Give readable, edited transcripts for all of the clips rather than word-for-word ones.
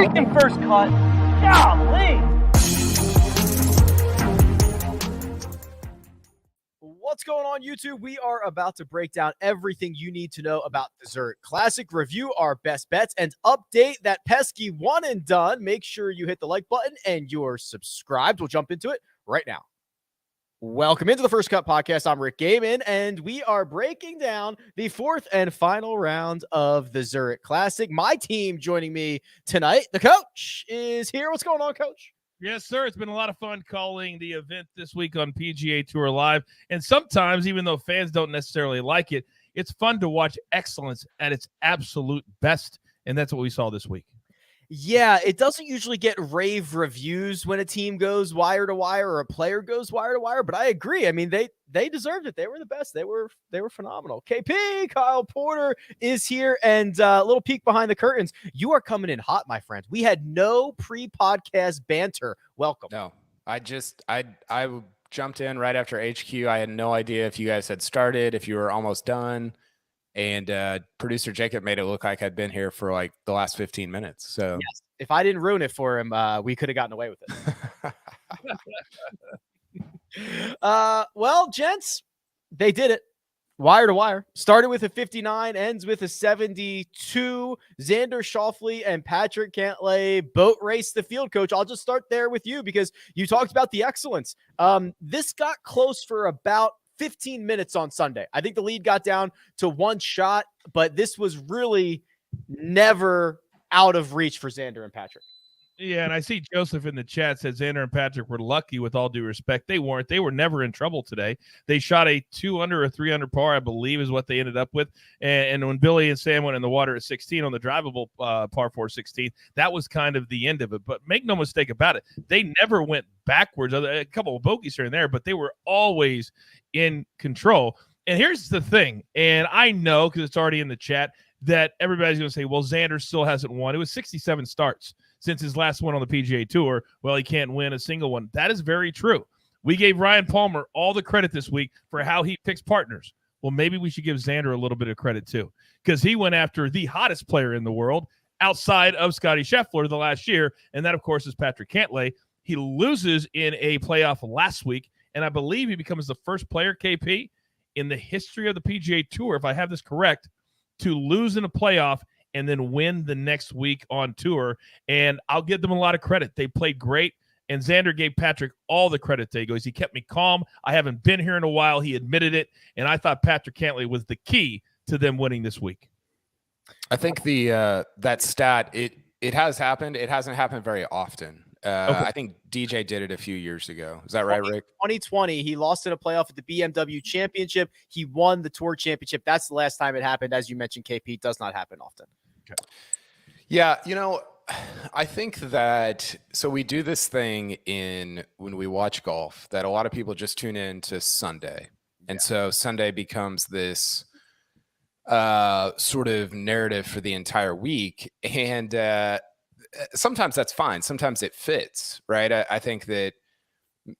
freaking first cut. Golly. What's going on, YouTube? We are about to break down everything you need to know about the Zurich Classic, review our best bets, and update that pesky one and done. Make sure you hit the like button and you're subscribed. We'll jump into it right now. Welcome into the First Cut Podcast. I'm Rick Gehman, and we are breaking down the fourth and final round of the Zurich Classic. My team joining me tonight, the coach, is here. What's going on, Coach? Yes, sir. It's been a lot of fun calling the event this week on PGA Tour Live. And sometimes, even though fans don't necessarily like it, it's fun to watch excellence at its absolute best. And that's what we saw this week. Yeah, it doesn't usually get rave reviews when a team goes wire to wire or a player goes wire to wire, but I agree. I mean, they deserved it. They were the best. They were phenomenal. KP, Kyle Porter is here, and a little peek behind the curtains. You are coming in hot, my friend. We had no pre-podcast banter. Welcome. No, I jumped in right after HQ. I had no idea if you guys had started, if you were almost done. And producer Jacob made it look like I'd been here for like the last 15 minutes. So yes, if I didn't ruin it for him, we could have gotten away with it. Well, gents, they did it. Wire to wire. Started with a 59, ends with a 72. Xander Schauffele and Patrick Cantlay boat race the field, Coach. I'll just start there with you because you talked about the excellence. This got close for about 15 minutes on Sunday. I think the lead got down to one shot, but this was really never out of reach for Xander and Patrick. Yeah, and I see Joseph in the chat said Xander and Patrick were lucky. With all due respect, they weren't. They were never in trouble today. They shot a 2 under or 3 under par, I believe, is what they ended up with. And when Billy and Sam went in the water at 16 on the drivable par 4 16, that was kind of the end of it. But make no mistake about it, they never went backwards. A couple of bogeys here and there, but they were always in control. And here's the thing, and I know because it's already in the chat that everybody's going to say, well, Xander still hasn't won. It was 67 starts since his last one on the PGA Tour. Well, he can't win a single one. That is very true. We gave Ryan Palmer all the credit this week for how he picks partners. Well, maybe we should give Xander a little bit of credit too, because he went after the hottest player in the world outside of Scottie Scheffler the last year, and that, of course, is Patrick Cantlay. He loses in a playoff last week, and I believe he becomes the first player, KP, in the history of the PGA Tour, if I have this correct, to lose in a playoff and then win the next week on tour. And I'll give them a lot of credit. They played great, and Xander gave Patrick all the credit. He goes, he kept me calm. I haven't been here in a while. He admitted it, and I thought Patrick Cantlay was the key to them winning this week. I think the that stat, it has happened. It hasn't happened very often. Okay. I think DJ did it a few years ago. Is that right, Rick? 2020, he lost in a playoff at the BMW Championship. He won the Tour Championship. That's the last time it happened. As you mentioned, KP, does not happen often. Okay. Yeah, I think that so we do this thing when we watch golf that a lot of people just tune in to Sunday. And so Sunday becomes this sort of narrative for the entire week. And sometimes that's fine. Sometimes it fits, right? I think that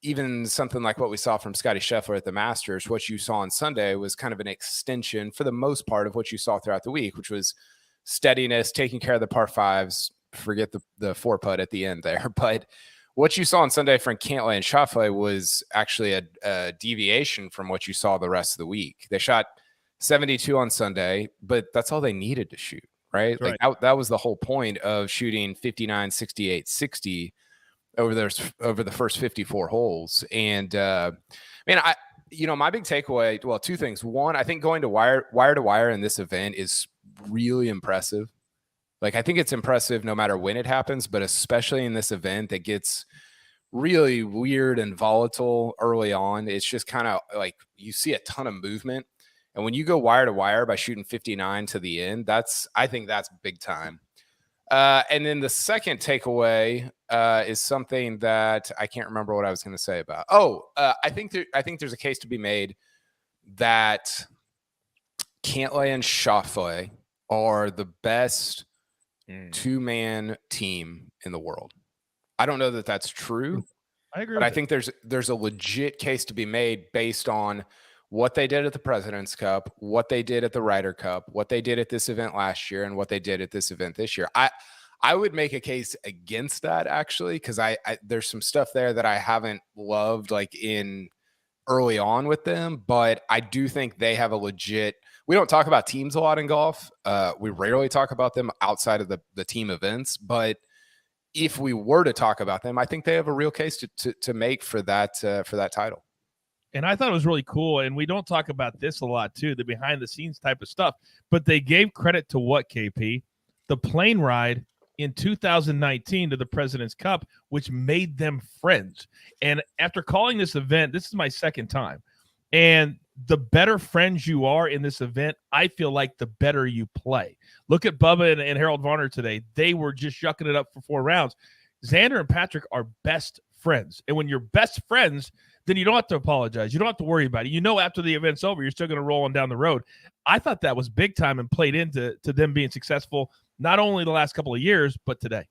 even something like what we saw from Scottie Scheffler at the Masters, what you saw on Sunday was kind of an extension for the most part of what you saw throughout the week, which was steadiness, taking care of the par fives, forget the 4-putt at the end there. But what you saw on Sunday from Cantlay and Schauffele was actually a deviation from what you saw the rest of the week. They shot 72 on Sunday, but that's all they needed to shoot. Right. Right. Like that was the whole point of shooting 59, 68, 60 over the first 54 holes. And my big takeaway, well, two things. One, I think going to wire to wire in this event is really impressive. Like, I think it's impressive no matter when it happens, but especially in this event that gets really weird and volatile early on. It's just kind of like you see a ton of movement. And when you go wire to wire by shooting 59 to the end, I think that's big time. And then the second takeaway is something that I can't remember what I was going to say about. I think there's a case to be made that Cantlay and Schauffele are the best two-man team in the world. I don't know that that's true. I agree. But I think there's a legit case to be made based on what they did at the President's Cup, what they did at the Ryder Cup, what they did at this event last year, and what they did at this event this year. I would make a case against that actually, because I there's some stuff there that I haven't loved like in early on with them, but I do think they have a legit. We don't talk about teams a lot in golf. We rarely talk about them outside of the team events, but if we were to talk about them, I think they have a real case to make for that title. And I thought it was really cool, and we don't talk about this a lot too, the behind the scenes type of stuff, but they gave credit to what, KP? The plane ride in 2019 to the President's Cup, which made them friends. And after calling this event, this is my second time, and the better friends you are in this event, I feel like the better you play. Look at Bubba and Harold Varner today. They were just shucking it up for 4 rounds. Xander and Patrick are best friends. And when you're best friends, then you don't have to apologize. You don't have to worry about it. You know, after the event's over, you're still going to roll on down the road. I thought that was big time and played into them being successful, not only the last couple of years, but today.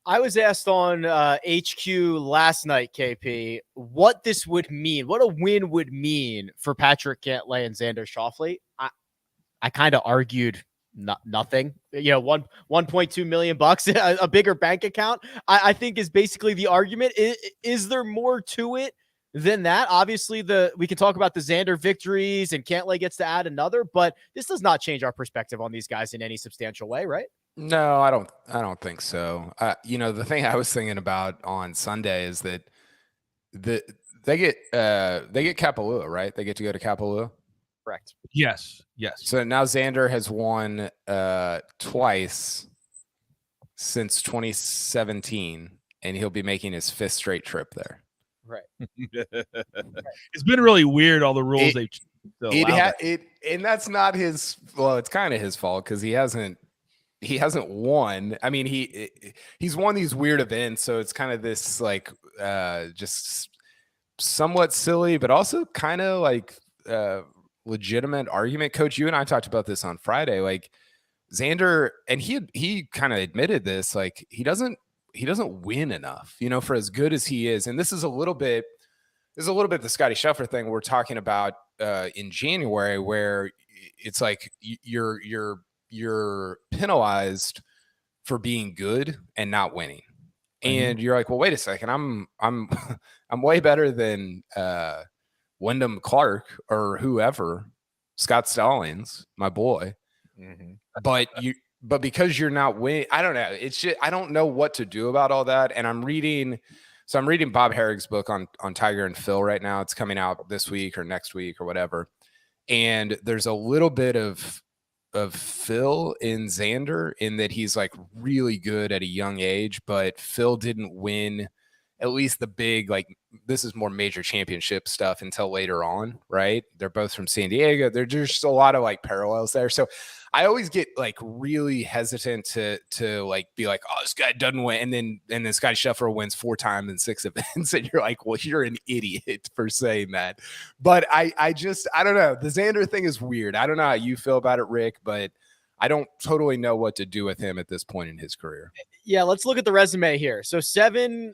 I was asked on HQ last night, KP, what this would mean, what a win would mean for Patrick Cantlay and Xander Schauffele. I kind of argued nothing. You know, 1.2 million bucks, a bigger bank account, I think is basically the argument. Is there more to it than that? Obviously, we can talk about the Xander victories and Cantlay gets to add another, but this does not change our perspective on these guys in any substantial way, right? No, I don't think so. You know, the thing I was thinking about on Sunday is that they get Kapalua, right? They get to go to Kapalua. Correct. Yes. So now Xander has won twice since 2017, and he'll be making his 5th straight trip there. Right. It's been really weird, all the rules they've and that's not his. Well, it's kind of his fault because he hasn't won. I mean, he's won these weird events, so it's kind of this like just somewhat silly, but also kind of like legitimate argument. Coach, you and I talked about this on Friday. Like Xander, and he kind of admitted this. Like he doesn't win enough, you know, for as good as he is. And this is a little bit the Scotty Scheffler thing we're talking about in January, where it's like you're penalized for being good and not winning. And you're like, well, wait a second. I'm way better than Wyndham Clark or whoever, Scott Stallings, my boy. Mm-hmm. But because you're not winning, I don't know. It's just, I don't know what to do about all that. And I'm reading Bob Herrick's book on Tiger and Phil right now. It's coming out this week or next week or whatever. And there's a little bit of Phil in Xander in that he's like really good at a young age, but Phil didn't win at least the big, like this is more major championship stuff until later on, right? They're both from San Diego. There's just a lot of like parallels there. So I always get like really hesitant to like be like, oh, this guy doesn't win. And then Scotty Scheffler wins 4 times in 6 events. And you're like, well, you're an idiot for saying that. But I don't know. The Xander thing is weird. I don't know how you feel about it, Rick, but I don't totally know what to do with him at this point in his career. Yeah, let's look at the resume here. So 7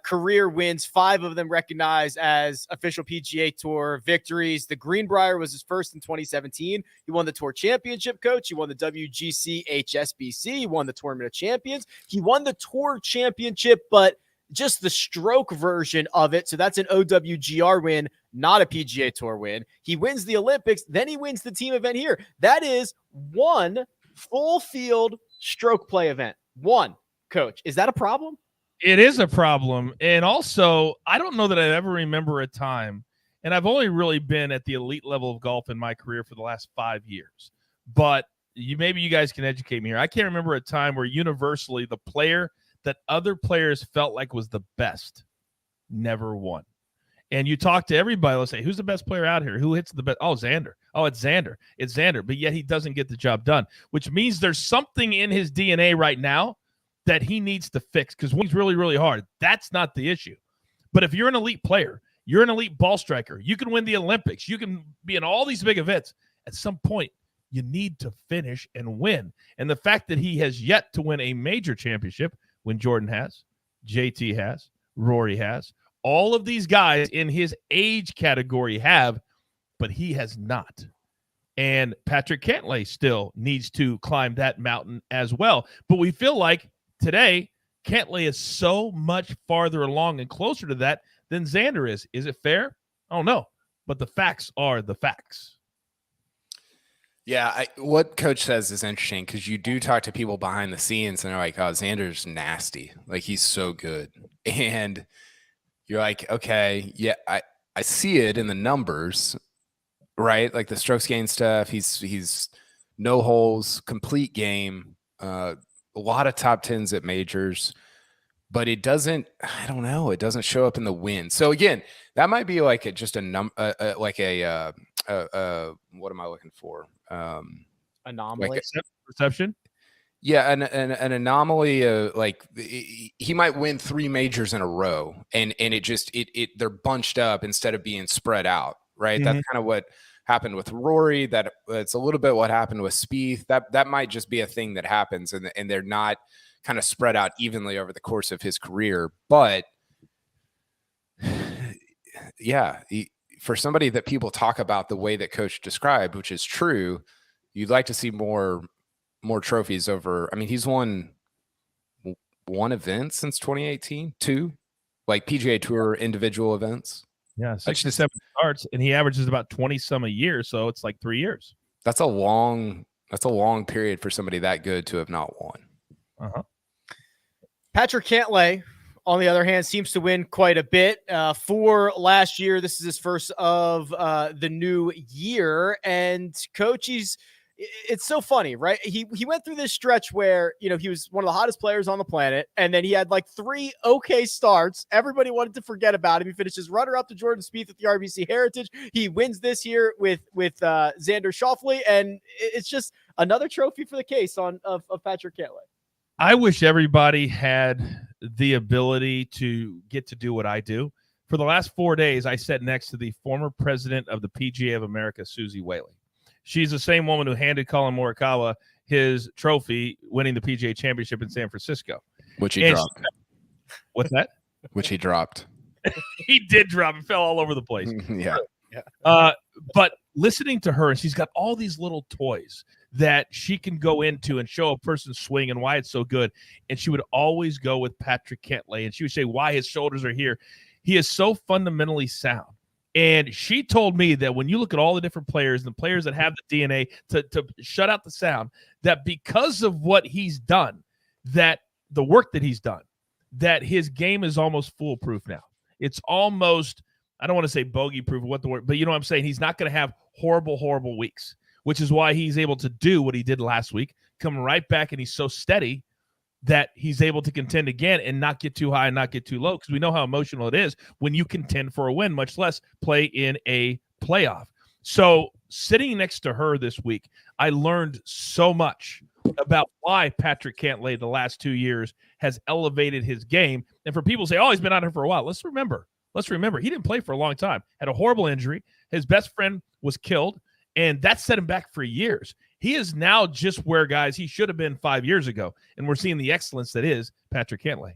career wins, 5 of them recognized as official PGA Tour victories. The Greenbrier was his first in 2017. He won the Tour Championship, Coach. He won the WGC HSBC. He won the Tournament of Champions. He won the Tour Championship, but just the stroke version of it. So that's an OWGR win, not a PGA Tour win. He wins the Olympics, then he wins the team event here. That is 1 full field stroke play event. 1, Coach. Is that a problem? It is a problem. And also, I don't know that I ever remember a time, and I've only really been at the elite level of golf in my career for the last 5 years, but maybe you guys can educate me here. I can't remember a time where universally the player that other players felt like was the best never won. And you talk to everybody, let's say, who's the best player out here? Who hits the best? Oh, Xander. Oh, it's Xander. It's Xander. But yet he doesn't get the job done, which means there's something in his DNA right now that he needs to fix because he's really, really hard. That's not the issue. But if you're an elite player, you're an elite ball striker, you can win the Olympics, you can be in all these big events. At some point, you need to finish and win. And the fact that he has yet to win a major championship when Jordan has, JT has, Rory has, all of these guys in his age category have, but he has not. And Patrick Cantlay still needs to climb that mountain as well. But we feel like today, Cantlay is so much farther along and closer to that than Xander is. Is it fair? I don't know. But the facts are the facts. Yeah, what Coach says is interesting because you do talk to people behind the scenes and they're like, oh, Xander's nasty. Like, he's so good. And you're like, okay, yeah, I see it in the numbers, right? Like the strokes gain stuff. He's no holes, complete game, a lot of top tens at majors, but it doesn't. I don't know. It doesn't show up in the win. So again, that might be like just a what am I looking for? Anomaly. Like Perception. Yeah, an anomaly. Like he might win 3 majors in a row, and it they're bunched up instead of being spread out. Right. That's kind of what happened with Rory. That's a little bit what happened with Spieth. That might just be a thing that happens, and they're not kind of spread out evenly over the course of his career. But yeah, for somebody that people talk about the way that Coach described, which is true, you'd like to see more trophies over. I mean, he's won 1 event since 2018, 2 like PGA Tour individual events. Yeah, 67 starts, and he averages about 20 some a year, so it's like 3 years. That's a long period for somebody that good to have not won. Patrick Cantlay, on the other hand, seems to win quite a bit. For last year, this is his first of the new year, and Coach, it's so funny, right? He went through this stretch where, he was one of the hottest players on the planet, and then he had like 3 okay starts. Everybody wanted to forget about him. He finishes runner-up to Jordan Spieth at the RBC Heritage. He wins this year with Xander Schauffele, and it's just another trophy for the case of Patrick Cantlay. I wish everybody had the ability to get to do what I do. For the last 4 days, I sat next to the former president of the PGA of America, Susie Whaley. She's the same woman who handed Colin Morikawa his trophy, winning the PGA Championship in San Francisco. Which he dropped. What's that? Which he dropped. He did drop. It fell all over the place. Yeah. But listening to her, and she's got all these little toys that she can go into and show a person's swing and why it's so good. And she would always go with Patrick Cantlay, and she would say why his shoulders are here. He is so fundamentally sound. And she told me that when you look at all the different players and the players that have the DNA to shut out the sound, that because of what he's done, that the work that he's done, that his game is almost foolproof now. It's almost, I don't want to say bogey proof, what the word, but you know what I'm saying? He's not going to have horrible weeks, which is why he's able to do what he did last week, come right back, and he's so steady that he's able to contend again and not get too high and not get too low, because we know how emotional it is when you contend for a win, much less play in a playoff. So sitting next to her this week, I learned so much about why Patrick Cantlay the last 2 years has elevated his game. And for people to say, oh, he's been out here for a while, let's remember, he didn't play for a long time, had a horrible injury. His best friend was killed, and that set him back for years. He is now just where, guys, he should have been 5 years ago, and we're seeing the excellence that is Patrick Cantlay.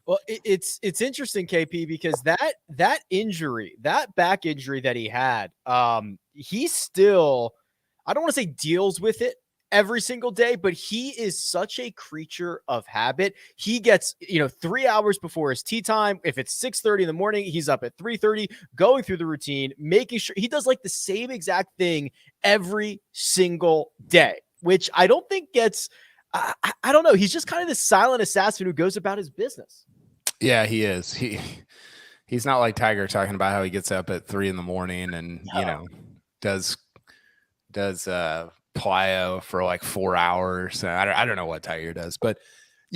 Well, it's interesting, KP, because that injury, that back injury that he had, he still, I don't want to say deals with it every single day, but he is such a creature of habit. He gets, 3 hours before his tee time. If it's 6:30 in the morning, he's up at 3:30, going through the routine, making sure he does like the same exact thing every single day, which I don't think gets, I don't know. He's just kind of this silent assassin who goes about his business. Yeah, he is. He's not like Tiger talking about how he gets up at 3 in the morning and, does plyo for like 4 hours. I don't know what Tiger does, but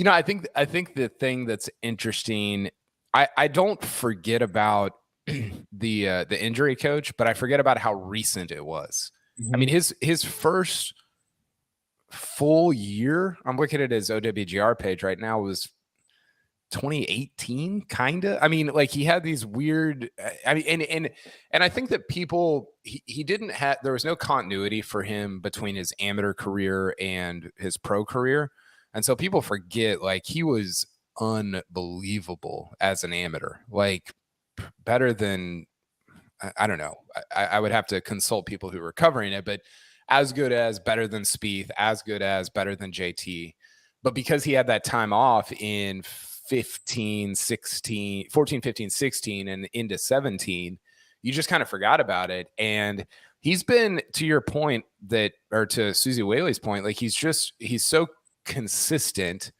I think the thing that's interesting, I don't forget about the injury, Coach, but I forget about how recent it was. Mm-hmm. I mean, his first full year, I'm looking at his OWGR page right now, was 2018, kind of. I mean, like, he had these weird, and I think that he didn't have, there was no continuity for him between his amateur career and his pro career. And so people forget, like, he was unbelievable as an amateur, like better than, I don't know. I would have to consult people who were covering it, but as good as, better than Spieth, as good as, better than JT. But because he had that time off in 14, 15, 16, and into 17, you just kind of forgot about it. And he's been, to your point or to Susie Whaley's point, like he's so consistent,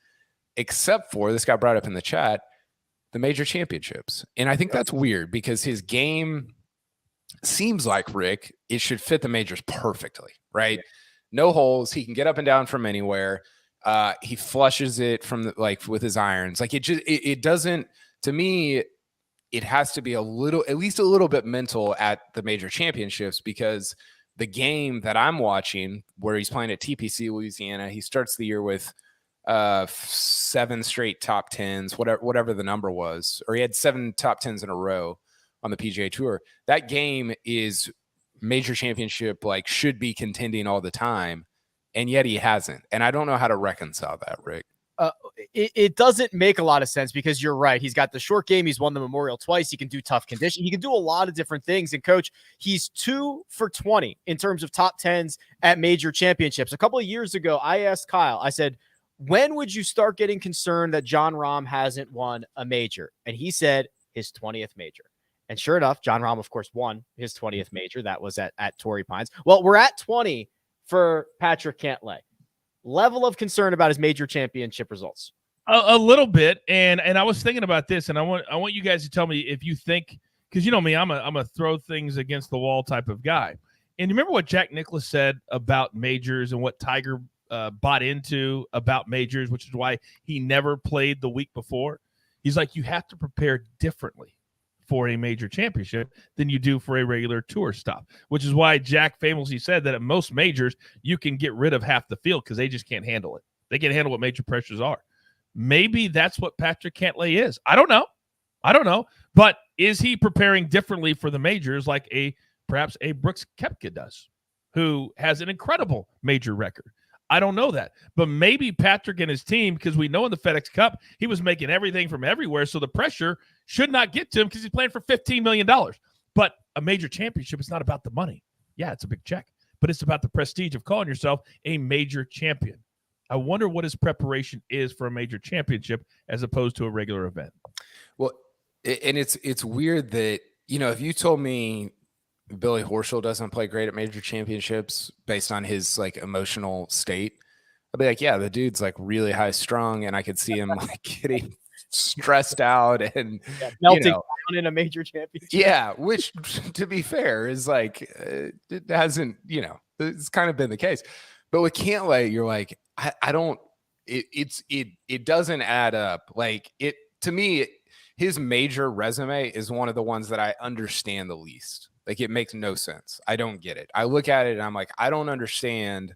except for, this got brought up in the chat, the major championships. And I think that's weird because his game seems like, Rick, it should fit the majors perfectly, right? Yeah. No holes. He can get up and down from anywhere. He flushes it from with his irons. Like it doesn't, to me, it has to be at least a little bit mental at the major championships, because the game that I'm watching where he's playing at TPC Louisiana, he starts the year with 7 straight top 10s, whatever the number was, or he had 7 top 10s in a row on the PGA Tour. That game is major championship, like should be contending all the time, and yet he hasn't. And I don't know how to reconcile that, Rick. It doesn't make a lot of sense, because you're right. He's got the short game. He's won the Memorial twice. He can do tough condition. He can do a lot of different things. And coach, he's 2 for 20 in terms of top 10s at major championships. A couple of years ago, I asked Kyle, I said, when would you start getting concerned that Jon Rahm hasn't won a major? And he said his 20th major. And sure enough, Jon Rahm, of course, won his 20th major. That was at Torrey Pines. Well, we're at 20 for Patrick Cantlay. Level of concern about his major championship results. A little bit, and I was thinking about this, and I want you guys to tell me if you think, because you know me, I'm a throw things against the wall type of guy. And you remember what Jack Nicklaus said about majors and what Tiger bought into about majors, which is why he never played the week before. He's like, you have to prepare differently for a major championship than you do for a regular tour stop, which is why Jack famously said that at most majors, you can get rid of half the field because they just can't handle it. They can't handle what major pressures are. Maybe that's what Patrick Cantlay is. I don't know. But is he preparing differently for the majors like perhaps a Brooks Koepka does, who has an incredible major record? I don't know that. But maybe Patrick and his team, because we know in the FedEx Cup, he was making everything from everywhere, so the pressure should not get to him because he's playing for $15 million. But a major championship is not about the money. Yeah, it's a big check, but it's about the prestige of calling yourself a major champion. I wonder what his preparation is for a major championship as opposed to a regular event. Well, and it's weird that, if you told me Billy Horschel doesn't play great at major championships based on his emotional state, I'd be like, yeah, the dude's really high strung, and I could see him getting stressed out and melting down in a major championship. Yeah, which to be fair is it hasn't, it's kind of been the case. But with Cantlay, you're like, I don't, it doesn't add up. To me, his major resume is one of the ones that I understand the least. It makes no sense. I don't get it. I look at it and I'm like, I don't understand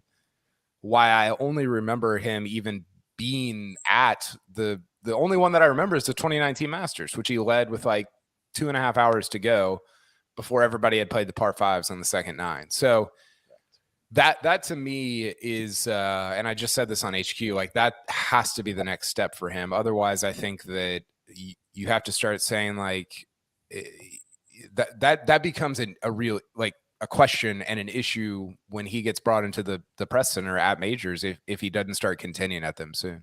why I only remember him even being at the only one that I remember is the 2019 Masters, which he led with 2.5 hours to go before everybody had played the par 5s on the second 9. So that to me is, and I just said this on HQ, that has to be the next step for him. Otherwise, I think that you have to start saying that becomes a real a question and an issue when he gets brought into the press center at majors if he doesn't start contending at them soon.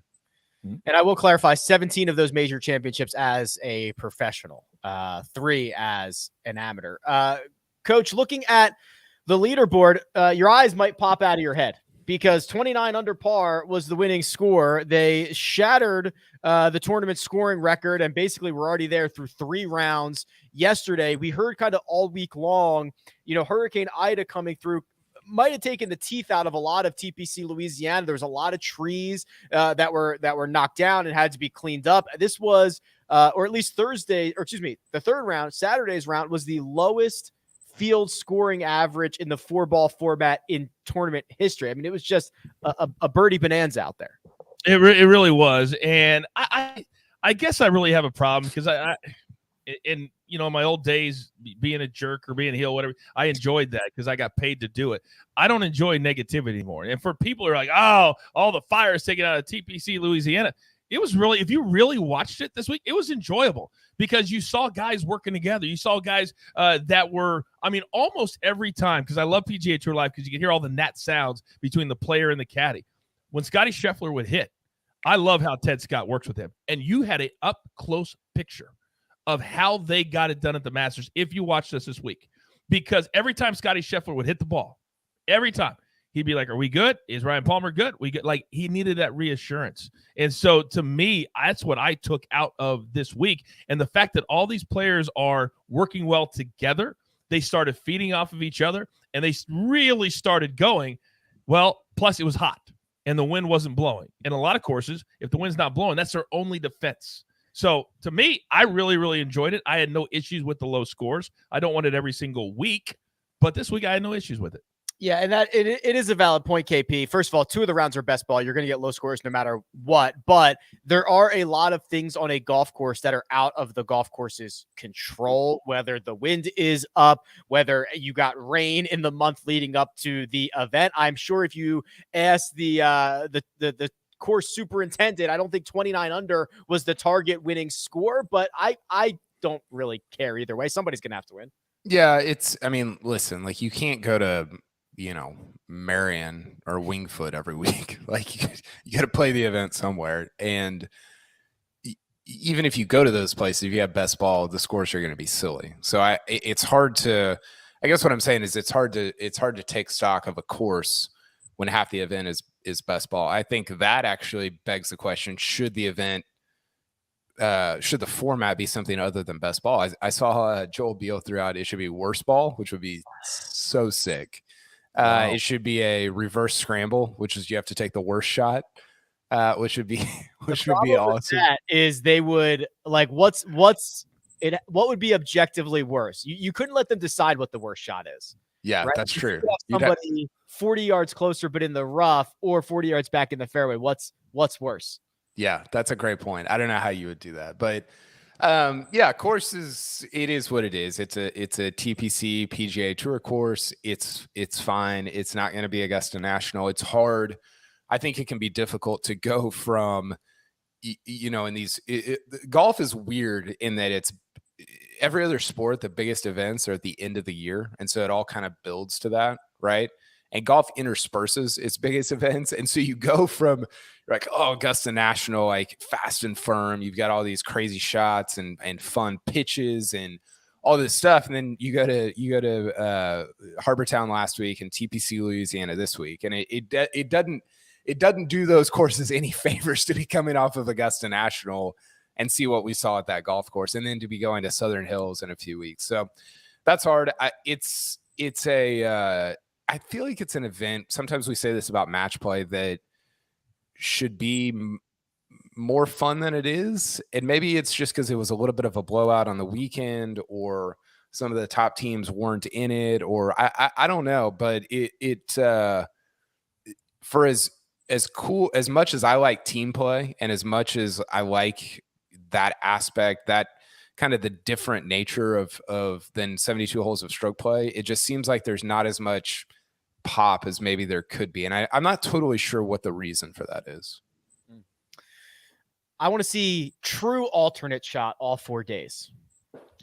And I will clarify, 17 of those major championships as a professional, 3 as an amateur. Coach, looking at the leaderboard, your eyes might pop out of your head because 29 under par was the winning score. They shattered the tournament scoring record and basically were already there through 3 rounds yesterday. We heard kind of all week long, Hurricane Ida coming through might have taken the teeth out of a lot of TPC Louisiana. There was a lot of trees that were knocked down and had to be cleaned up. This was, or at least the third round, Saturday's round was the lowest field scoring average in the 4-ball format in tournament history. I mean, it was just a birdie bonanza out there. It really was. And I guess I really have a problem because in my old days, being a jerk or being a heel, whatever, I enjoyed that because I got paid to do it. I don't enjoy negativity anymore. And for people who are like, oh, all the fire is taken out of TPC Louisiana, It was really, if you really watched it this week, it was enjoyable because you saw guys working together. You saw guys that were, I mean, almost every time, because I love PGA Tour Live because you can hear all the nat sounds between the player and the caddy. When Scotty Scheffler would hit, I love how Ted Scott works with him. And you had an up-close picture of how they got it done at the Masters if you watched this week. Because every time Scotty Scheffler would hit the ball, every time, he'd be like, are we good? Is Ryan Palmer good? We good? Like, he needed that reassurance. And so, to me, that's what I took out of this week. And the fact that all these players are working well together, they started feeding off of each other, and they really started going, well, plus it was hot, and the wind wasn't blowing. And a lot of courses, if the wind's not blowing, that's their only defense. So, to me, I really, really enjoyed it. I had no issues with the low scores. I don't want it every single week, but this week I had no issues with it. Yeah, and that it is a valid point, KP. First of all, 2 of the rounds are best ball. You're going to get low scores no matter what. But there are a lot of things on a golf course that are out of the golf course's control, whether the wind is up, whether you got rain in the month leading up to the event. I'm sure if you ask the course superintendent, I don't think 29 under was the target winning score, but I don't really care either way. Somebody's going to have to win. Yeah, I mean, listen, like, you can't go to, Marion or Wingfoot every week. Like, you got to play the event somewhere. And even if you go to those places, if you have best ball, the scores are going to be silly. So it's hard to, I guess what I'm saying is it's hard to take stock of a course when half the event is best ball. I think that actually begs the question, should the format be something other than best ball? I saw Joel Beal threw out it should be worst ball, which would be so sick. Wow. It should be a reverse scramble, which is you have to take the worst shot, which would be awesome. That is, they would like what would be objectively worse? You couldn't let them decide what the worst shot is. Yeah, right? That's true. Somebody 40 yards closer, but in the rough, or 40 yards back in the fairway. What's worse? Yeah, that's a great point. I don't know how you would do that, but courses, it is what it is. It's a TPC PGA Tour course. It's fine. It's not going to be Augusta National. It's hard. I think it can be difficult to go from, in these, golf is weird in that it's every other sport. The biggest events are at the end of the year. And so it all kind of builds to that. Right. And golf intersperses its biggest events. And so you go from like, Augusta National, like fast and firm. You've got all these crazy shots and fun pitches and all this stuff. And then you go to Harbortown last week and TPC Louisiana this week. And it doesn't do those courses any favors to be coming off of Augusta National and see what we saw at that golf course. And then to be going to Southern Hills in a few weeks. So that's hard. I feel like it's an event. Sometimes we say this about match play that should be more fun than it is. And maybe it's just because it was a little bit of a blowout on the weekend, or some of the top teams weren't in it, or I don't know. But for as cool, as much as I like team play and as much as I like that aspect, that kind of the different nature of than 72 holes of stroke play, it just seems like there's not as much pop as maybe there could be. And I'm not totally sure what the reason for that is. I want to see true alternate shot all 4 days.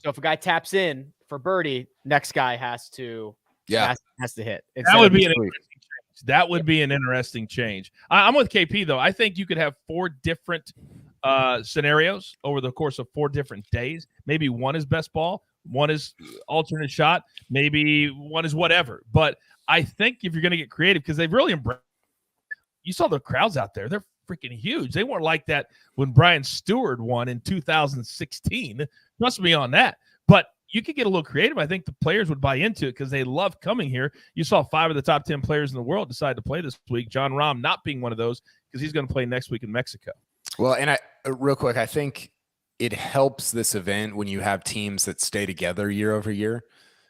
So if a guy taps in for birdie, next guy has to hit. That would be an interesting change. That would be an interesting change. I'm with KP though. I think you could have 4 different scenarios over the course of 4 different days. Maybe one is best ball, one is alternate shot, maybe one is whatever. But I think if you're going to get creative, because they've really embraced, you saw the crowds out there. They're freaking huge. They weren't like that when Brian Stewart won in 2016. Trust me on that. But you could get a little creative. I think the players would buy into it because they love coming here. You saw 5 of the top 10 players in the world decide to play this week. John Rahm not being one of those because he's going to play next week in Mexico. Well, and real quick, I think it helps this event when you have teams that stay together year over year.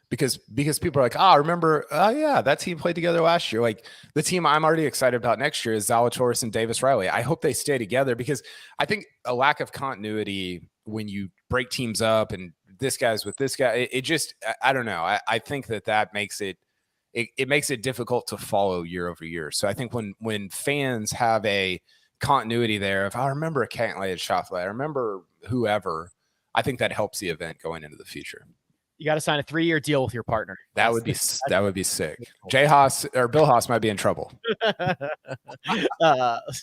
Because people are like, remember, that team played together last year. Like, the team I'm already excited about next year is Zalatoris and Davis Riley. I hope they stay together, because I think a lack of continuity when you break teams up and this guy's with this guy, it just, I don't know. I think that makes it makes it difficult to follow year over year. So I think when fans have a continuity there. If I remember a Cantlay at Schauffele, I remember whoever, I think that helps the event going into the future. You got to sign a 3-year deal with your partner. That would be sick. Jay Haas or Bill Haas might be in trouble.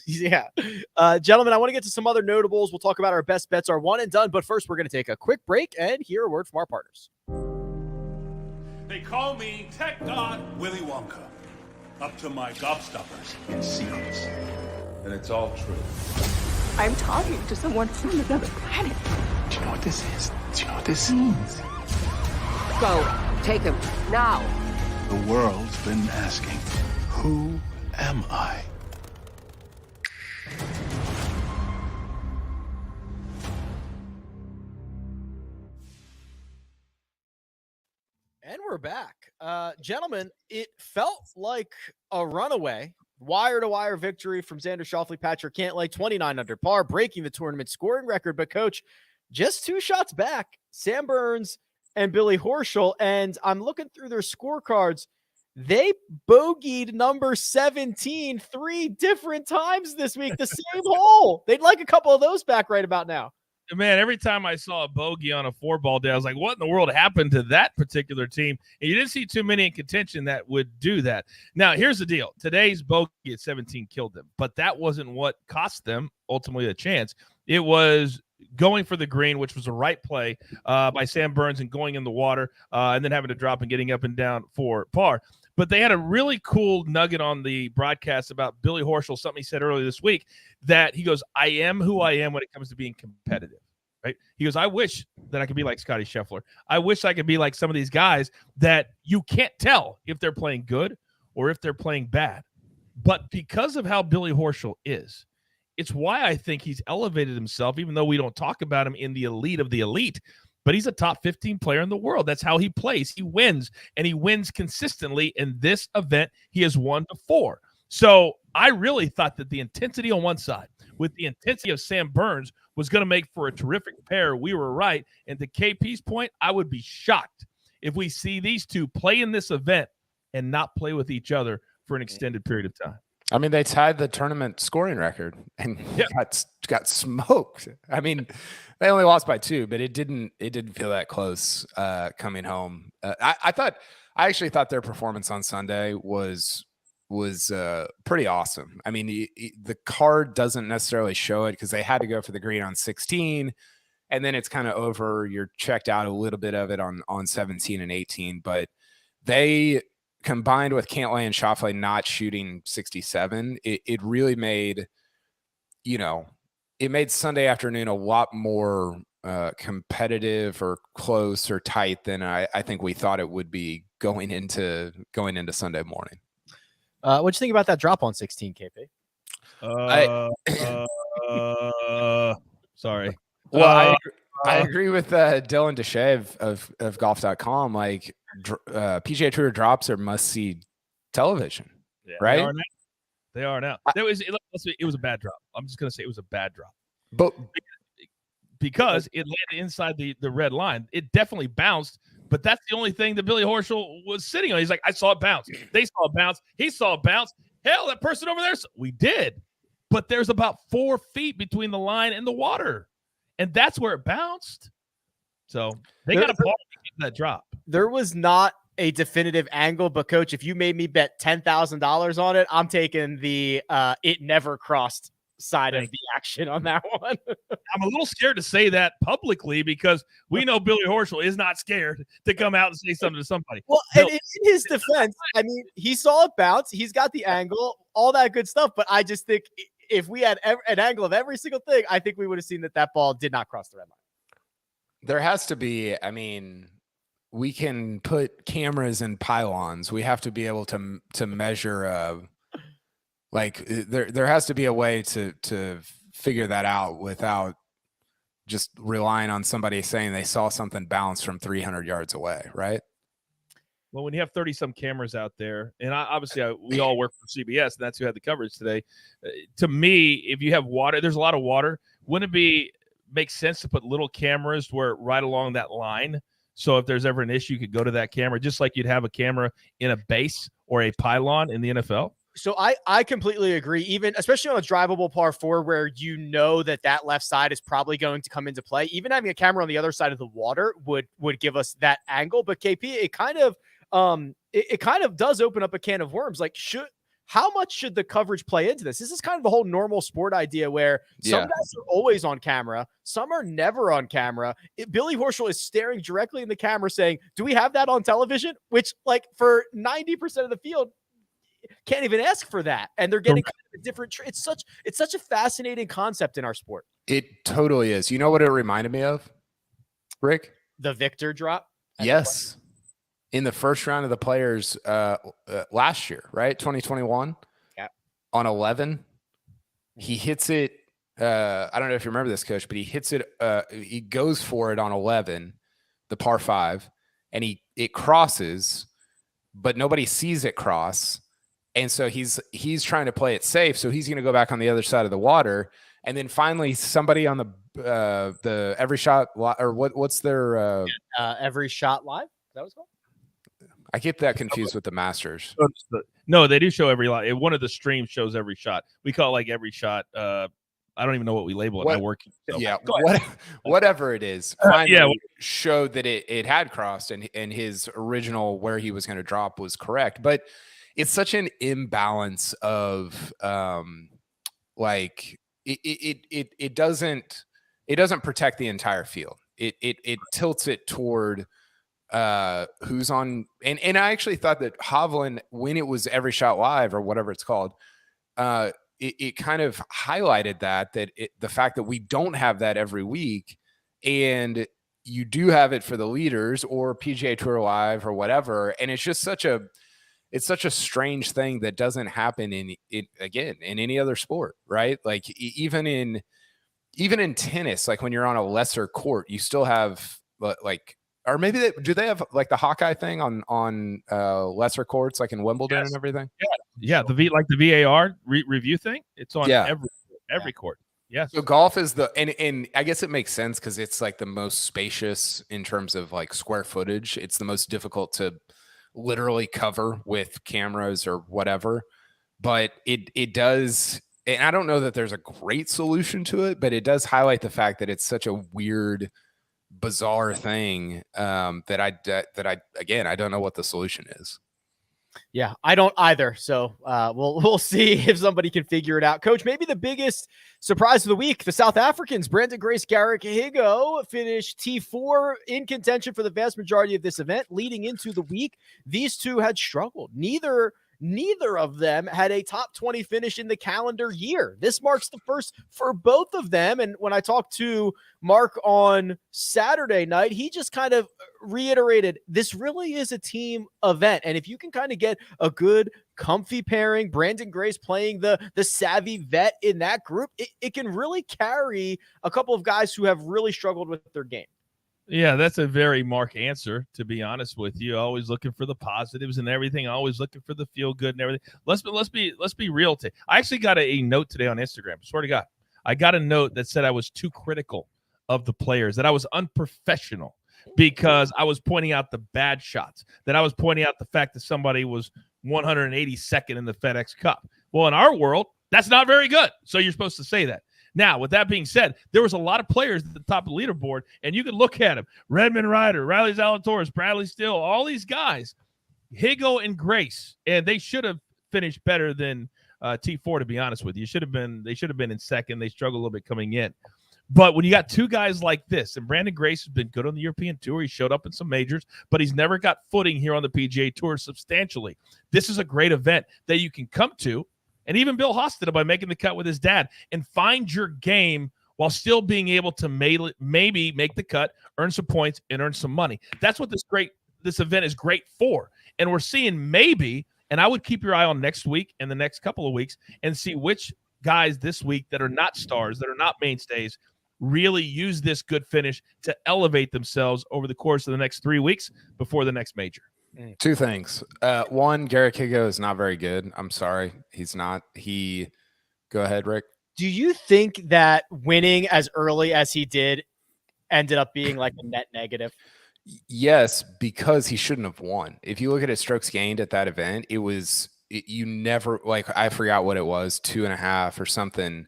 Yeah. Gentlemen, I want to get to some other notables. We'll talk about our best bets, our one and done. But first, we're going to take a quick break and hear a word from our partners. They call me Tech God Willy Wonka. Up to my gobstoppers in secrets. And it's all true. I'm talking to someone from another planet. Do you know what this is? Do you know what this means? Go. Take him. Now. The world's been asking, who am I? And we're back. Gentlemen, it felt like a runaway wire-to-wire victory from Xander Schauffele, Patrick Cantlay, 29 under par, breaking the tournament scoring record. But, Coach, just 2 shots back, Sam Burns and Billy Horschel, and I'm looking through their scorecards. They bogeyed number 17 3 different times this week, the same hole. They'd like a couple of those back right about now. Man, every time I saw a bogey on a 4-ball day, I was like, what in the world happened to that particular team? And you didn't see too many in contention that would do that. Now, here's the deal. Today's bogey at 17 killed them, but that wasn't what cost them ultimately a chance. It was going for the green, which was the right play by Sam Burns and going in the water and then having to drop and getting up and down for par. But they had a really cool nugget on the broadcast about Billy Horschel, something he said earlier this week, that he goes, I am who I am when it comes to being competitive, right? He goes, I wish that I could be like Scotty Scheffler. I wish I could be like some of these guys that you can't tell if they're playing good or if they're playing bad. But because of how Billy Horschel is, it's why I think he's elevated himself, even though we don't talk about him in the elite of the elite. But he's a top 15 player in the world. That's how he plays. He wins, and he wins consistently. In this event, he has won before. So I really thought that the intensity on one side with the intensity of Sam Burns was going to make for a terrific pair. We were right. And to KP's point, I would be shocked if we see these two play in this event and not play with each other for an extended period of time. I mean, they tied the tournament scoring record and got smoked. I mean, they only lost by 2, but it didn't feel that close coming home. I actually thought their performance on Sunday was pretty awesome. I mean, the card doesn't necessarily show it because they had to go for the green on 16, and then it's kind of over. You're checked out a little bit of it on 17 and 18, but they, combined with Cantlay and Schauffele not shooting 67, it really made, it made Sunday afternoon a lot more competitive or close or tight than I think we thought it would be going into Sunday morning. What'd you think about that drop on 16, KP? Sorry. Well, I agree with Dylan Deshay of golf.com. Like PGA Tour drops are must-see television, right? They are now. It was a bad drop. I'm just going to say it was a bad drop. But because it landed inside the red line. It definitely bounced, but that's the only thing that Billy Horschel was sitting on. He's like, I saw it bounce. They saw it bounce. He saw it bounce. Hell, that person over there. We did. But there's about 4 feet between the line and the water. And that's where it bounced. So they got a ball to get that drop. There was not a definitive angle, but Coach, if you made me bet $10,000 on it, I'm taking the it never crossed side of the action on that one. I'm a little scared to say that publicly because we know Billy Horschel is not scared to come out and say something to somebody. Well, and in his defense, I mean, he saw it bounce. He's got the angle, all that good stuff. But I just think if we had an angle of every single thing, I think we would have seen that ball did not cross the red line. There has to be, I mean, we can put cameras in pylons. We have to be able to measure like there has to be a way to figure that out without just relying on somebody saying they saw something bounce from 300 yards away, right? Well, when you have 30-some cameras out there, and we all work for CBS, and that's who had the coverage today. To me, if you have water, there's a lot of water. Wouldn't it make sense to put little cameras where right along that line? So if there's ever an issue, you could go to that camera, just like you'd have a camera in a base or a pylon in the NFL. So I completely agree. Even especially on a drivable par 4 where you know that left side is probably going to come into play. Even having a camera on the other side of the water would give us that angle. But KP, it kind of does open up a can of worms. Like, how much should the coverage play into this? This is kind of the whole normal sport idea where some guys are always on camera, some are never on camera. Billy Horschel is staring directly in the camera saying, do we have that on television? Which, like, for 90% of the field, can't even ask for that. And they're getting kind of a different it's such a fascinating concept in our sport. It totally is. You know what it reminded me of, Rick? The Victor drop? Yes. In the first round of the Players last year, right? 2021. Yeah. On 11, he hits it. I don't know if you remember this, Coach, but he hits it. He goes for it on 11, the par 5, and it crosses, but nobody sees it cross. And so he's trying to play it safe. So he's going to go back on the other side of the water. And then finally somebody on the Every Shot, or what's their Every Shot Live? Is that what it's called? I get that confused with the Masters. No, they do show every lot. One of the streams shows every shot. We call it like Every Shot. I don't even know what we label it. I work. So. Yeah, whatever it is. Finally showed that it had crossed and his original where he was going to drop was correct. But it's such an imbalance of like it doesn't protect the entire field. It tilts it toward who's on, and I actually thought that Hovland, when it was Every Shot Live or whatever it's called, it kind of highlighted that the fact that we don't have that every week, and you do have it for the leaders or PGA Tour Live or whatever, and it's just such a strange thing that doesn't happen in any other sport, right? Like even in tennis, like when you're on a lesser court, you still have like, or maybe do they have like the Hawkeye thing on lesser courts, like in Wimbledon and everything? Yeah. The VAR review thing. It's on every court. Yes. So golf is and I guess it makes sense because it's like the most spacious in terms of like square footage. It's the most difficult to literally cover with cameras or whatever, but it does. And I don't know that there's a great solution to it, but it does highlight the fact that it's such a weird, bizarre thing that I don't know what the solution is. Yeah, I don't either. So we'll see if somebody can figure it out. Coach, maybe the biggest surprise of the week, the South Africans, Brandon Grace, Garrick Higgo, finished T4 in contention for the vast majority of this event. Leading into the week, these two had struggled. Neither of them had a top 20 finish in the calendar year. This marks the first for both of them. And when I talked to Mark on Saturday night, he just kind of reiterated, this really is a team event. And if you can kind of get a good, comfy pairing, Brandon Grace playing the savvy vet in that group, it can really carry a couple of guys who have really struggled with their game. Yeah, that's a very Mark answer, to be honest with you. Always looking for the positives and everything. Always looking for the feel good and everything. Let's be real today. I actually got a note today on Instagram. Swear to God, I got a note that said I was too critical of the players, that I was unprofessional because I was pointing out the bad shots, that I was pointing out the fact that somebody was 182nd in the FedEx Cup. Well, in our world, that's not very good. So you're supposed to say that. Now, with that being said, there was a lot of players at the top of the leaderboard, and you could look at them. Redmond Ryder, Riley Zalatoris, Bradley Steele, all these guys, Higgo and Grace, and they should have finished better than T4, to be honest with you. They should have been in second. They struggled a little bit coming in. But when you got two guys like this, and Brandon Grace has been good on the European Tour, he showed up in some majors, but he's never got footing here on the PGA Tour substantially. This is a great event that you can come to. And even Bill Haas did it by making the cut with his dad, and find your game while still being able to maybe make the cut, earn some points, and earn some money. That's what this event is great for. And we're seeing maybe, and I would keep your eye on next week and the next couple of weeks and see which guys this week that are not stars, that are not mainstays, really use this good finish to elevate themselves over the course of the next 3 weeks before the next major. Two things. One, Garrick Higgo is not very good. I'm sorry. He's not. Go ahead, Rick. Do you think that winning as early as he did ended up being like a net negative? Yes, because he shouldn't have won. If you look at his strokes gained at that event, it was you never, like, I forgot what it was, 2.5 or something,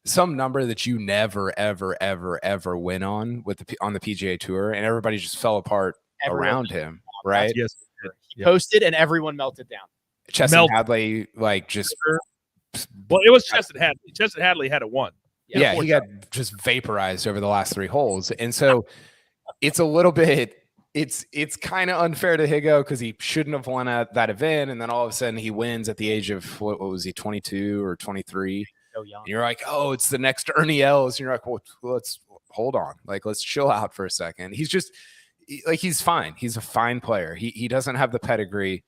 some number that you never, ever, ever, ever win on on the PGA Tour, and everybody just fell apart around him, right? Yes. He posted and everyone melted down. Chesson Hadley, like, just well, it was Chesson Hadley. Chesson Hadley had a 1. Yeah, he got just vaporized over the last 3 holes, and so it's a little bit. It's kind of unfair to Higgo because he shouldn't have won at that event, and then all of a sudden he wins at the age of what was he, 22 or 23? So young. And you're like, oh, it's the next Ernie Els. And you're like, well, let's hold on, like, let's chill out for a second. He's just like, he's fine. He's a fine player. He doesn't have the pedigree.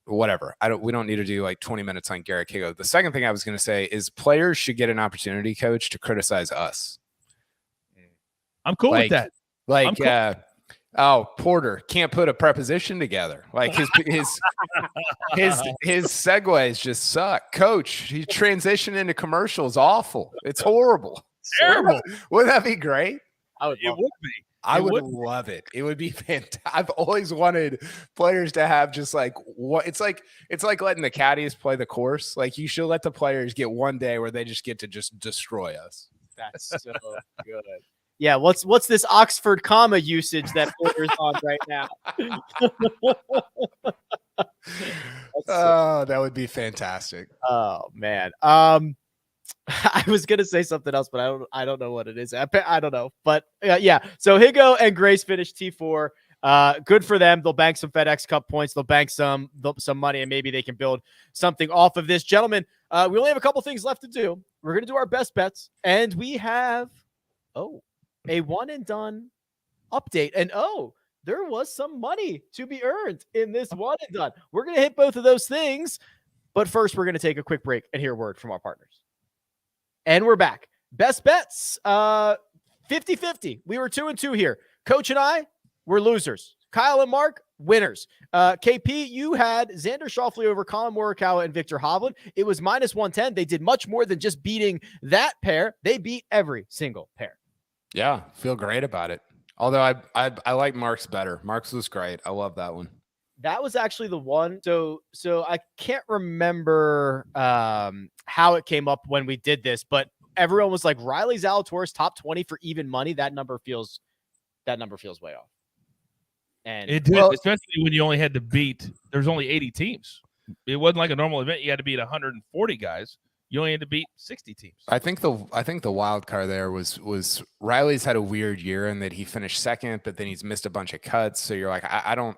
Whatever. We don't need to do like 20 minutes on Garrett Higgo. The second thing I was going to say is players should get an opportunity, coach, to criticize us. I'm cool with that. Like, cool. Oh, Porter can't put a preposition together. Like his segues just suck. Coach, he transitioned into commercials. Awful. It's horrible. Terrible. Wouldn't that be great? It would be. I would love it. It would be fantastic. I've always wanted players to have just like what it's like letting the caddies play the course. Like, you should let the players get one day where they just get to just destroy us. That's so good. Yeah, what's this Oxford comma usage that Porter's on right now? Oh, that would be fantastic. Oh man. I was gonna say something else, but I don't know what it is. I don't know, but yeah. So Higgo and Grace finished T4. Good for them. They'll bank some FedEx Cup points. They'll bank some money, and maybe they can build something off of this. Gentlemen, we only have a couple things left to do. We're gonna do our best bets, and we have a one and done update. And there was some money to be earned in this one and done. We're gonna hit both of those things, but first we're gonna take a quick break and hear a word from our partners. And we're back. Best bets, 50-50. We were 2-2 here. Coach and I were losers. Kyle and Mark, winners. KP, you had Xander Schauffele over Colin Morikawa and Victor Hovland. It was -110. They did much more than just beating that pair. They beat every single pair. Yeah, feel great about it. Although I like Mark's better. Mark's was great. I love that one. That was actually the one. So I can't remember how it came up when we did this, but everyone was like, Riley Zalatoris top 20 for even money. That number feels way off. And it did, especially when you only had to beat. There's only 80 teams. It wasn't like a normal event. You had to beat 140 guys. You only had to beat 60 teams. I think the wild card there was Riley's had a weird year in that he finished second, but then he's missed a bunch of cuts. So you're like, I don't,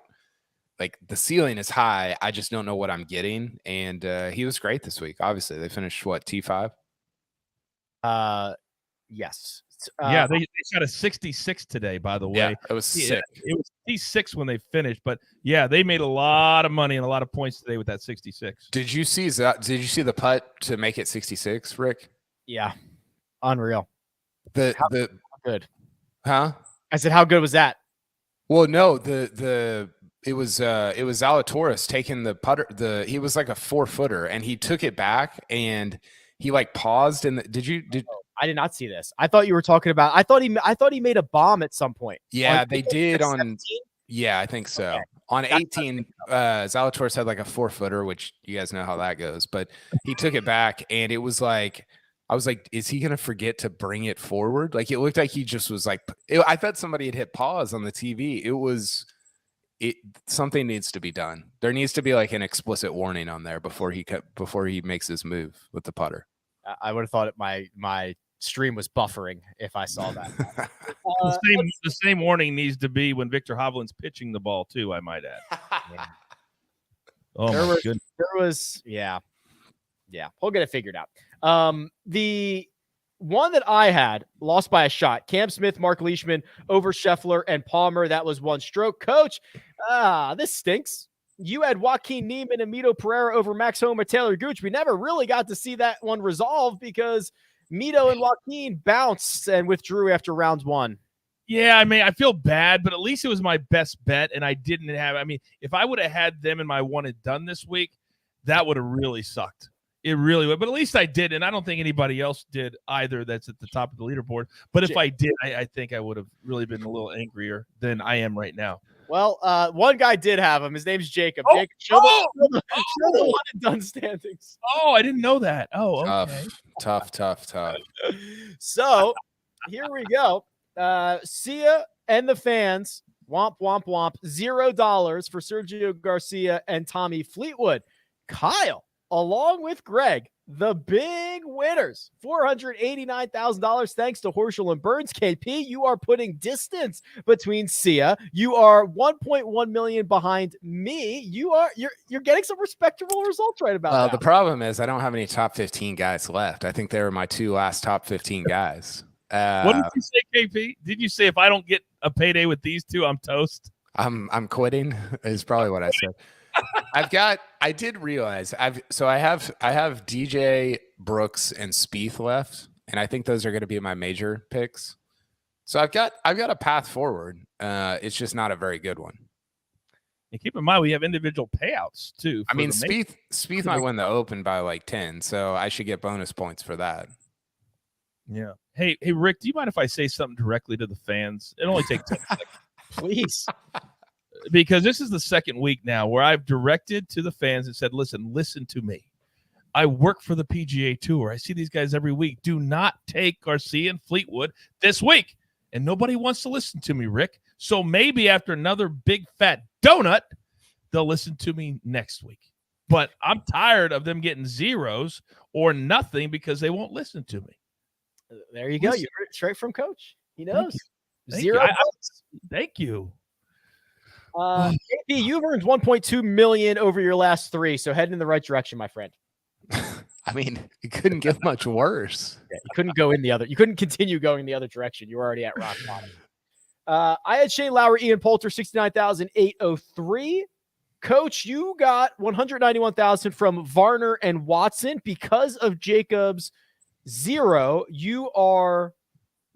like, the ceiling is high. I just don't know what I'm getting. And he was great this week. Obviously, they finished what, T5? Yes. Yeah, they shot a 66 today, by the way. Yeah, it was sick. It was T6 when they finished, but yeah, they made a lot of money and a lot of points today with that 66. Did you see the putt to make it 66, Rick? Yeah. Unreal. How good. Huh? I said, how good was that? Well, no, it was Zalatoris taking the putter. He was like a 4-footer, and he took it back and he like paused. And I did not see this. I thought you were talking about. I thought he made a bomb at some point. Yeah, they did on 17? Yeah, I think so. Okay. On 18, Zalatoris had like a 4-footer, which you guys know how that goes. But he took it back, and it was like, I was like, is he gonna forget to bring it forward? Like, it looked like he just was like, I thought somebody had hit pause on the TV. Something needs to be done. There needs to be like an explicit warning on there before he makes his move with the putter. I would have thought my stream was buffering if I saw that. The same warning needs to be when Victor Hovland's pitching the ball too, I might add. Yeah. Oh my goodness. There was yeah. We'll get it figured out. The one that I had lost by a shot. Cam Smith, Mark Leishman over Scheffler and Palmer. That was one stroke. Coach, this stinks. You had Joaquin Niemann and Mito Pereira over Max Homa, Taylor Gooch. We never really got to see that one resolved because Mito and Joaquin bounced and withdrew after rounds 1. Yeah, I mean, I feel bad, but at least it was my best bet, and I didn't have. I mean, if I would have had them in my one and done this week, that would have really sucked. It really would, but at least I did, and I don't think anybody else did either that's at the top of the leaderboard. But if I did, I think I would have really been a little angrier than I am right now. Well, one guy did have him. His name's Jacob. Jacob, show the one and done standings. Oh, I didn't know that. Oh, okay. Tough. So here we go. Sia and the fans. Womp, womp, womp. $0 for Sergio Garcia and Tommy Fleetwood. Kyle, along with Greg, the big winners. $489,000 thanks to Horschel and Burns. KP, you are putting distance between Sia. You are 1.1 million behind me. You're getting some respectable results right about now. The problem is I don't have any top 15 guys left. I think they were my 2 last top 15 guys. What did you say, KP? Did you say if I don't get a payday with these two, I'm toast? I'm quitting is probably what I said. I did realize I have DJ, Brooks, and Spieth left, and I think those are going to be my major picks. So I've got a path forward. It's just not a very good one. And keep in mind we have individual payouts too. I mean, Spieth might win the Open by like 10, so I should get bonus points for that. Yeah. Hey, Rick, do you mind if I say something directly to the fans? It only takes 10 seconds. Please. Because this is the second week now where I've directed to the fans and said, listen to me. I work for the PGA Tour. I see these guys every week. Do not take Garcia and Fleetwood this week. And nobody wants to listen to me, Rick. So maybe after another big fat donut, they'll listen to me next week. But I'm tired of them getting zeros or nothing because they won't listen to me. There you go. You heard it straight from Coach. He knows. Thank Zero. Thank you. KP, you've earned 1.2 million over your last 3, so heading in the right direction, my friend. I mean, it couldn't get much worse. Yeah, you couldn't go in the other. You couldn't continue going the other direction. You were already at rock bottom. I had Shane Lowry, Ian Poulter, 69,803. Coach, you got 191,000 from Varner and Watson because of Jacob's 0. You are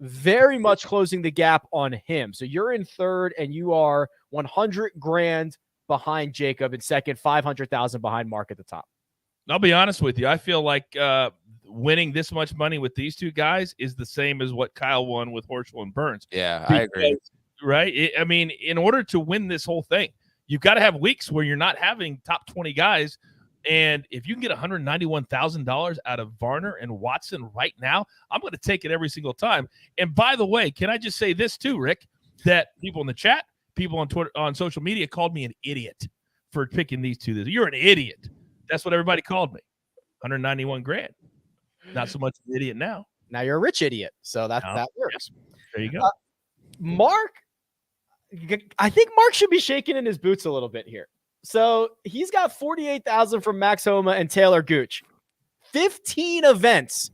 very much closing the gap on him. So you're in third and you are 100 grand behind Jacob in second, 500,000 behind Mark at the top. I'll be honest with you. I feel like winning this much money with these two guys is the same as what Kyle won with Horschel and Burns. Yeah, I agree. Right? I mean, in order to win this whole thing, you've got to have weeks where you're not having top 20 guys. And if you can get $191,000 out of Varner and Watson right now, I'm going to take it every single time. And by the way, can I just say this too, Rick, that people in the chat, people on Twitter, on social media called me an idiot for picking these two. You're an idiot. That's what everybody called me. 191 grand. Not so much an idiot now. Now you're a rich idiot. So that works. There you go. Mark, I think Mark should be shaking in his boots a little bit here. So he's got 48,000 from Max Homa and Taylor Gooch. 15 events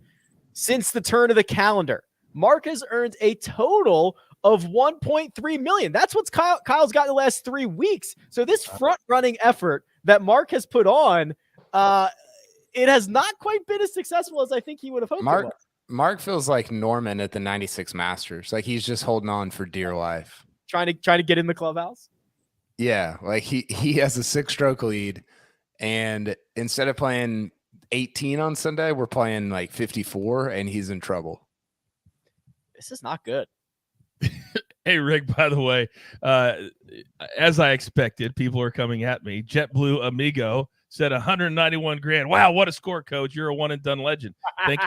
since the turn of the calendar. Mark has earned a total of 1.3 million. That's what Kyle's got in the last 3 weeks. So this front-running effort that Mark has put on, it has not quite been as successful as I think he would have hoped. Mark feels like Norman at the 96 Masters. Like he's just holding on for dear life. Trying to get in the clubhouse. Yeah, like he has a 6-stroke lead, and instead of playing 18 on Sunday, we're playing like 54, and he's in trouble. This is not good. Hey, Rick, by the way, as I expected, people are coming at me. JetBlue Amigo said 191 grand. Wow, what a score, Coach. You're a one-and-done legend. Thank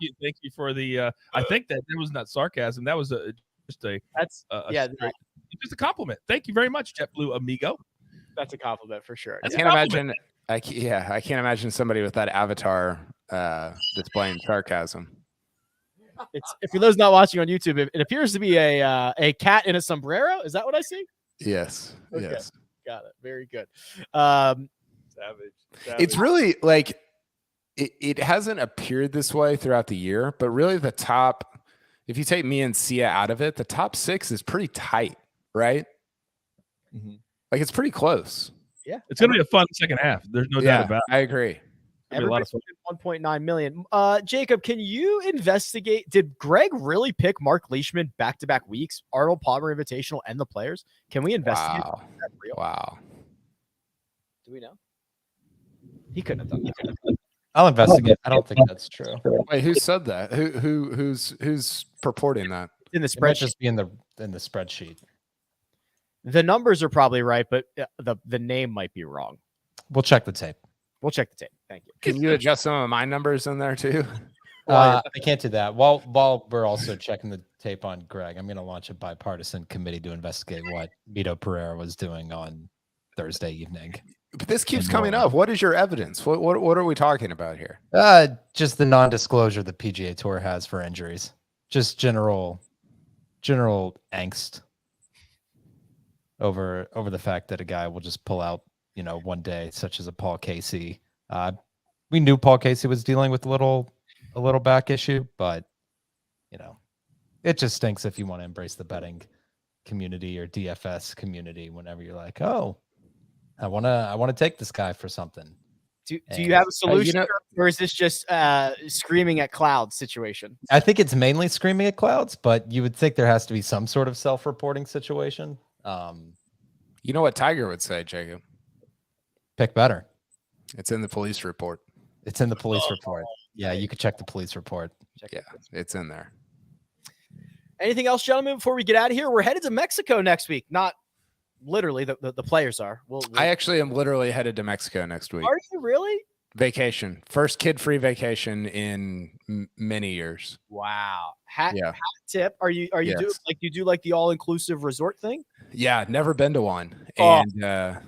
you for the I think that was not sarcasm. That was just a compliment. Thank you very much, JetBlue Amigo. That's a compliment for sure. I can't imagine somebody with that avatar displaying sarcasm. If for those not watching on YouTube, it appears to be a cat in a sombrero. Is that what I see? Yes. Okay. Yes. Got it. Very good. Savage. It's really like it hasn't appeared this way throughout the year, but really the top, if you take me and Sia out of it, the top 6 is pretty tight, right? Mm-hmm. Like it's pretty close. Yeah. It's going to be a fun second half. There's no doubt about it. I agree. Everybody's 1.9 million. Jacob, can you investigate? Did Greg really pick Mark Leishman back-to-back weeks, Arnold Palmer Invitational, and the Players? Can we investigate? Wow. Is that real? Wow. Do we know? He couldn't have done that. I'll investigate. I don't think that's true. Wait, who said that? Who's purporting that? In the It might spreadsheet. just be in the spreadsheet. The numbers are probably right, but the name might be wrong. We'll check the tape. We'll check the tape. Thank you. Can you adjust some of my numbers in there too? I can't do that. While we're also checking the tape on Greg, I'm going to launch a bipartisan committee to investigate what Mito Pereira was doing on Thursday evening. But this keeps coming up. What is your evidence? What are we talking about here? Just the non-disclosure the PGA Tour has for injuries. Just general angst over the fact that a guy will just pull out, one day, such as a Paul Casey. We knew Paul Casey was dealing with a little back issue, but it just stinks if you want to embrace the betting community or DFS community whenever you're like, oh, I want to take this guy for something. Do you have a solution, or is this just screaming at clouds situation? I think it's mainly screaming at clouds, but you would think there has to be some sort of self-reporting situation. You know what Tiger would say, Jacob? Pick better. It's in the police report. It's in the police report. Yeah, you could check the police report. It's in there. Anything else, gentlemen, before we get out of here? We're headed to Mexico next week. Not literally, the players are. I actually am literally headed to Mexico next week. Are you really? Vacation. First kid-free vacation in many years. Wow. Hat tip. Are you do the all-inclusive resort thing? Yeah, never been to one. Oh. And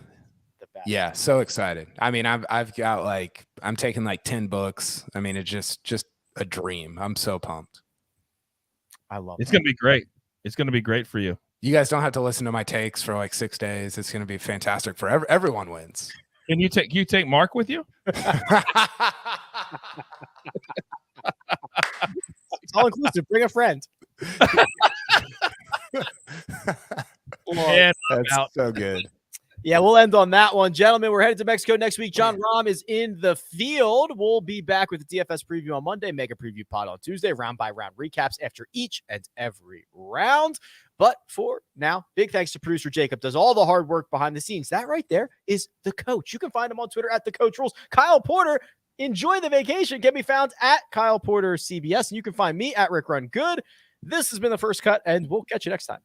yeah, so excited. I mean, I've got I'm taking 10 books. I mean, it's just a dream. I'm so pumped. I love it. It's going to be great. It's going to be great for you. You guys don't have to listen to my takes for 6 days. It's going to be fantastic for everyone wins. Can you take Mark with you? It's all inclusive. Bring a friend. That's so good. Yeah, we'll end on that one. Gentlemen, we're headed to Mexico next week. John Rahm is in the field. We'll be back with the DFS preview on Monday, mega preview pod on Tuesday, round-by-round recaps after each and every round. But for now, big thanks to producer Jacob. Does all the hard work behind the scenes. That right there is the coach. You can find him on Twitter at the Coach Rules. Kyle Porter, enjoy the vacation. Can be found at Kyle Porter CBS. And you can find me at Rick Run Good. This has been The First Cut, and we'll catch you next time.